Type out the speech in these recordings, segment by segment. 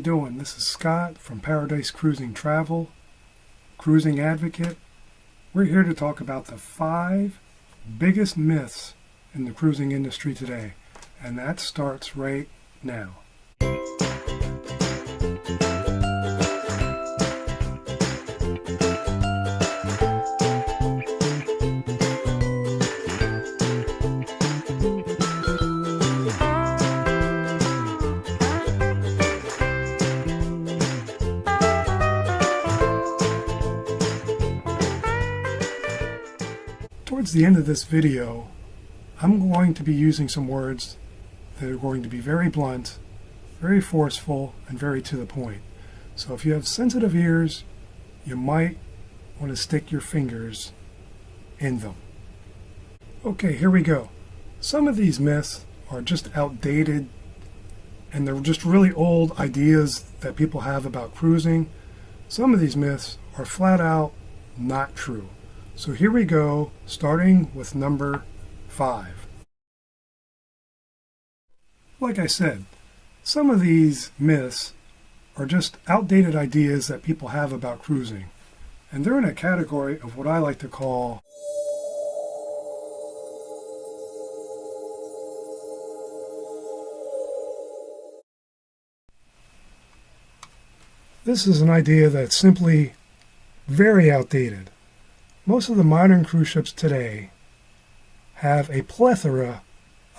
you doing? This is Scott from Paradise Cruising Travel, Cruising Advocate. We're here to talk about the 5 biggest myths in the cruising industry today, and that starts right now. Towards the end of this video, I'm going to be using some words that are going to be very blunt, very forceful, and very to the point. So if you have sensitive ears, you might want to stick your fingers in them. Okay, here we go. Some of these myths are just outdated, and they're just really old ideas that people have about cruising. Some of these myths are flat out not true. So here we go, starting with number 5. Like I said, some of these myths are just outdated ideas that people have about cruising. And they're in a category of what I like to call this is an idea that's simply very outdated. Most of the modern cruise ships today have a plethora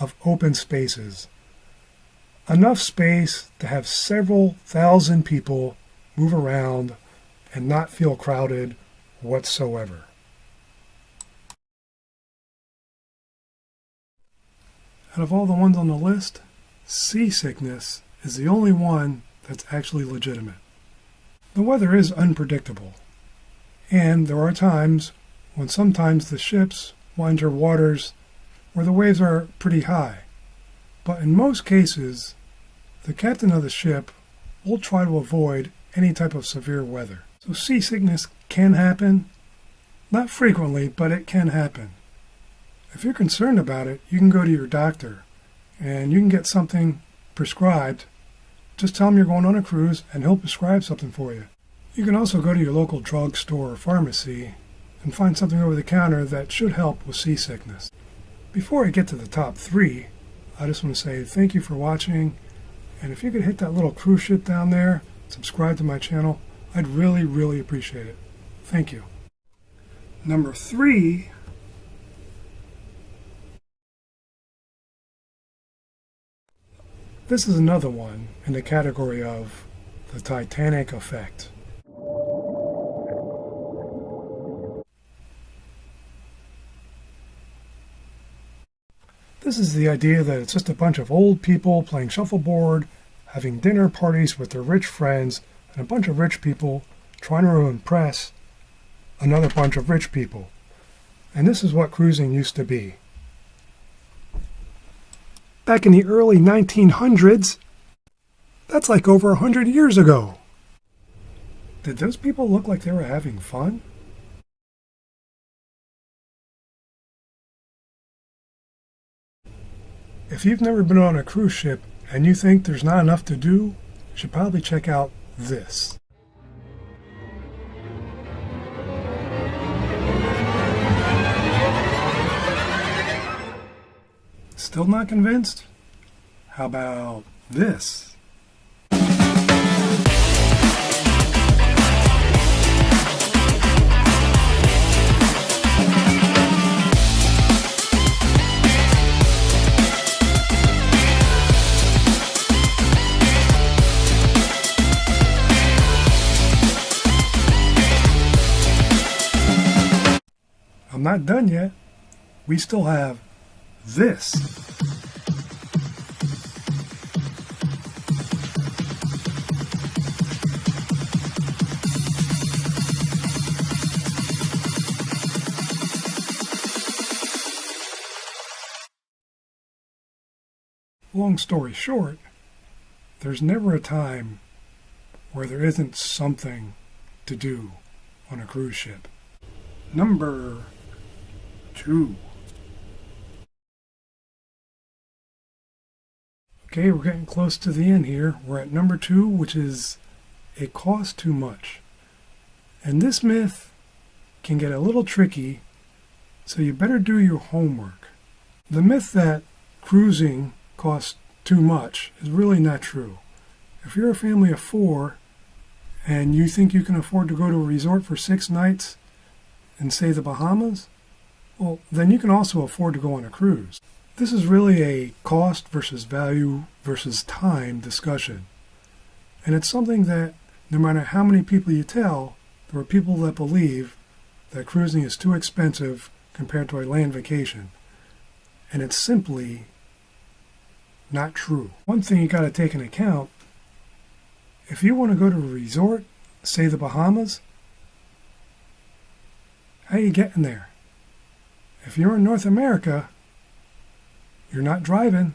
of open spaces. Enough space to have several thousand people move around and not feel crowded whatsoever. Out of all the ones on the list, seasickness is the only one that's actually legitimate. The weather is unpredictable, and there are times when sometimes the ships will enter waters where the waves are pretty high. But in most cases, the captain of the ship will try to avoid any type of severe weather. So seasickness can happen, not frequently, but it can happen. If you're concerned about it, you can go to your doctor and you can get something prescribed. Just tell him you're going on a cruise and he'll prescribe something for you. You can also go to your local drugstore or pharmacy and find something over the counter that should help with seasickness. Before I get to the top 3, I just want to say thank you for watching, and if you could hit that little cruise ship down there, subscribe to my channel, I'd really appreciate it. Thank you. Number 3, this is another one in the category of the Titanic effect. This is the idea that it's just a bunch of old people playing shuffleboard, having dinner parties with their rich friends, and a bunch of rich people trying to impress another bunch of rich people. And this is what cruising used to be. Back in the early 1900s, that's like over 100 years ago. Did those people look like they were having fun? If you've never been on a cruise ship and you think there's not enough to do, you should probably check out this. Still not convinced? How about this? I'm not done yet. We still have this. Long story short, there's never a time where there isn't something to do on a cruise ship. Number 2. Okay, we're getting close to the end here. We're at number 2, which is it costs too much. And this myth can get a little tricky, so you better do your homework. The myth that cruising costs too much is really not true. If you're a family of 4 and you think you can afford to go to a resort for 6 nights in, say, the Bahamas, well, then you can also afford to go on a cruise. This is really a cost versus value versus time discussion. And it's something that no matter how many people you tell, there are people that believe that cruising is too expensive compared to a land vacation. And it's simply not true. One thing you got to take into account, if you want to go to a resort, say the Bahamas, how are you getting there? If you're in North America, you're not driving,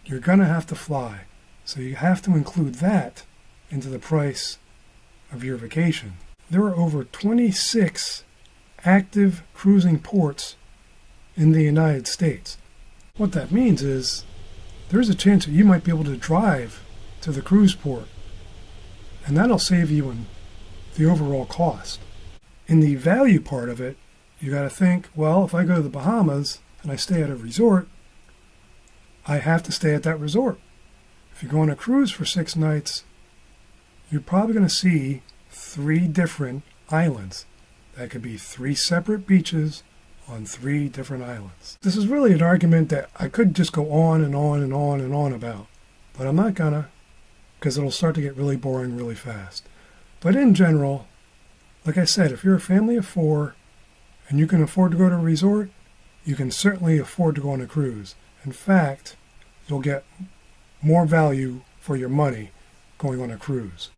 you're going to have to fly. So you have to include that into the price of your vacation. There are over 26 active cruising ports in the United States. What that means is there's a chance that you might be able to drive to the cruise port, and that'll save you in the overall cost. In the value part of it, you got to think, well, if I go to the Bahamas and I stay at a resort, I have to stay at that resort. If you go on a cruise for 6 nights, you're probably going to see 3 different islands. That could be 3 separate beaches on 3 different islands. This is really an argument that I could just go on and on and on and on about, but I'm not gonna, because it'll start to get really boring really fast. But in general, like I said, if you're a family of 4 and you can afford to go to a resort, you can certainly afford to go on a cruise. In fact, you'll get more value for your money going on a cruise.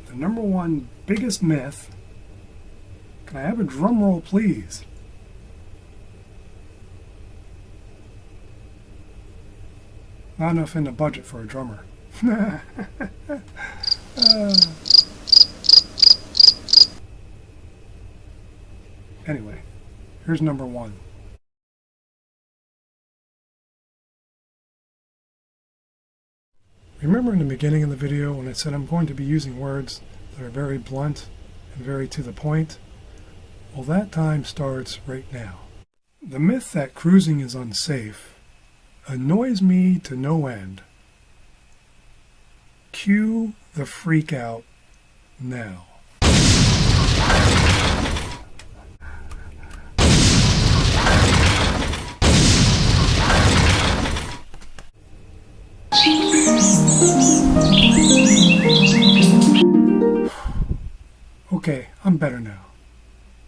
The number 1 biggest myth, can I have a drum roll please? Not enough in the budget for a drummer. Anyway, here's number 1. Remember in the beginning of the video when I said I'm going to be using words that are very blunt and very to the point? Well, that time starts right now. The myth that cruising is unsafe annoys me to no end. Cue the freak out now. Okay, I'm better now.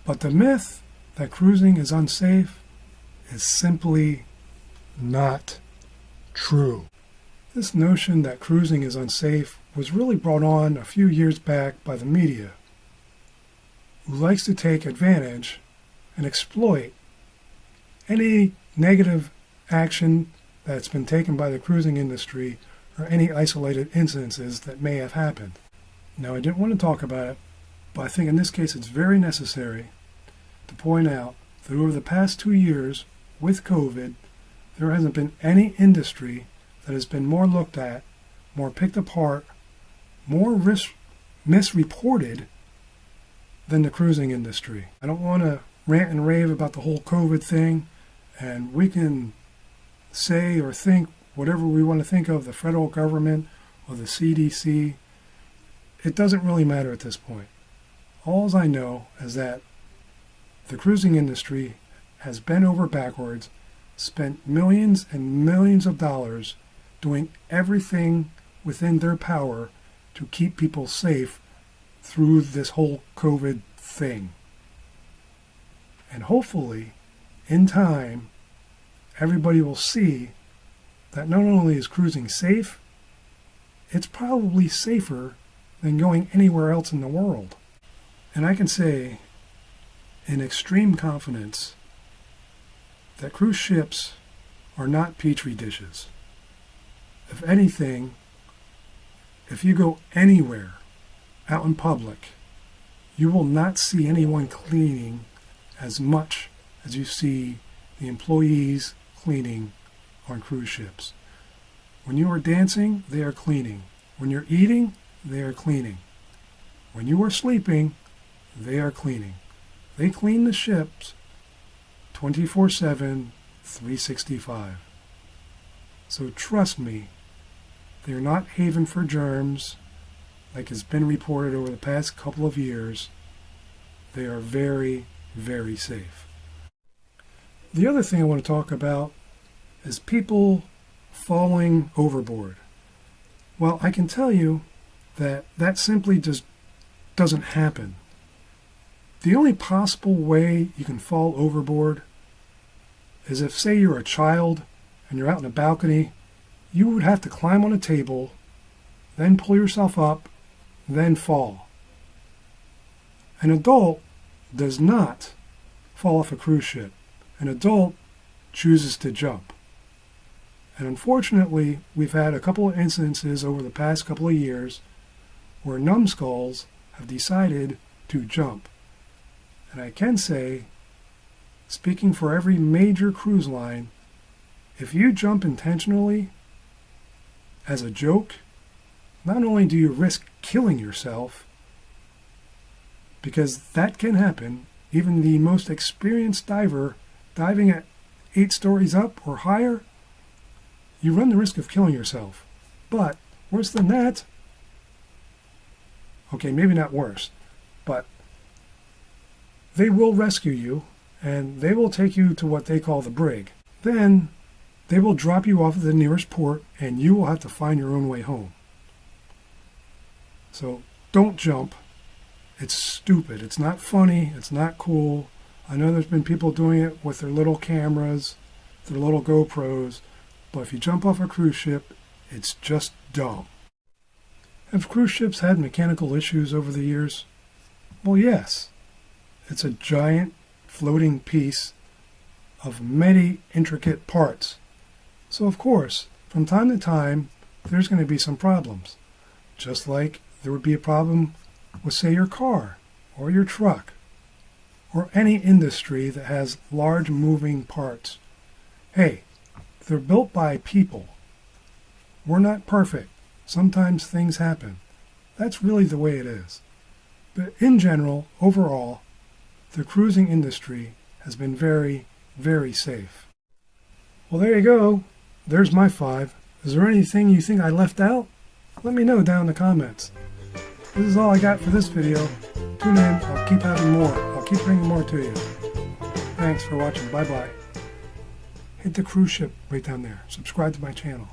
But the myth that cruising is unsafe is simply not true. This notion that cruising is unsafe was really brought on a few years back by the media, who likes to take advantage and exploit any negative action that's been taken by the cruising industry or any isolated incidences that may have happened. Now, I didn't want to talk about it, but I think in this case it's very necessary to point out that over the past 2 years with COVID, there hasn't been any industry that has been more looked at, more picked apart, more misreported than the cruising industry. I don't want to rant and rave about the whole COVID thing, and we can say or think whatever we want to think of the federal government or the CDC. It doesn't really matter at this point. All I know is that the cruising industry has bent over backwards, spent millions and millions of dollars doing everything within their power to keep people safe through this whole COVID thing. And hopefully, in time, everybody will see that not only is cruising safe, it's probably safer than going anywhere else in the world. And I can say in extreme confidence that cruise ships are not petri dishes. If anything, if you go anywhere out in public, you will not see anyone cleaning as much as you see the employees cleaning on cruise ships. When you are dancing, they are cleaning. When you're eating, they are cleaning. When you are sleeping, they are cleaning. They clean the ships 24/7, 365. So trust me, they're not haven for germs, like has been reported over the past couple of years. They are very, very safe. The other thing I want to talk about is people falling overboard. Well, I can tell you that simply just doesn't happen. The only possible way you can fall overboard is if, say, you're a child and you're out on a balcony, you would have to climb on a table, then pull yourself up, then fall. An adult does not fall off a cruise ship. An adult chooses to jump. And unfortunately, we've had a couple of incidences over the past couple of years where numbskulls have decided to jump. And I can say, speaking for every major cruise line, if you jump intentionally as a joke, not only do you risk killing yourself, because that can happen, even the most experienced diver diving at 8 stories up or higher, you run the risk of killing yourself. But worse than that, okay, maybe not worse, but they will rescue you and they will take you to what they call the brig. Then they will drop you off at the nearest port and you will have to find your own way home. So don't jump. It's stupid. It's not funny. It's not cool. I know there's been people doing it with their little cameras, their little GoPros, but if you jump off a cruise ship, it's just dumb. Have cruise ships had mechanical issues over the years? Well, yes. It's a giant floating piece of many intricate parts. So of course, from time to time, there's going to be some problems. Just like there would be a problem with, say, your car or your truck or any industry that has large moving parts. Hey, they're built by people. We're not perfect. Sometimes things happen. That's really the way it is. But in general, overall, the cruising industry has been very, very safe. Well, there you go. There's my 5. Is there anything you think I left out? Let me know down in the comments. This is all I got for this video. Tune in. I'll keep having more. I'll keep bringing more to you. Thanks for watching. Bye-bye. Hit the cruise ship right down there. Subscribe to my channel.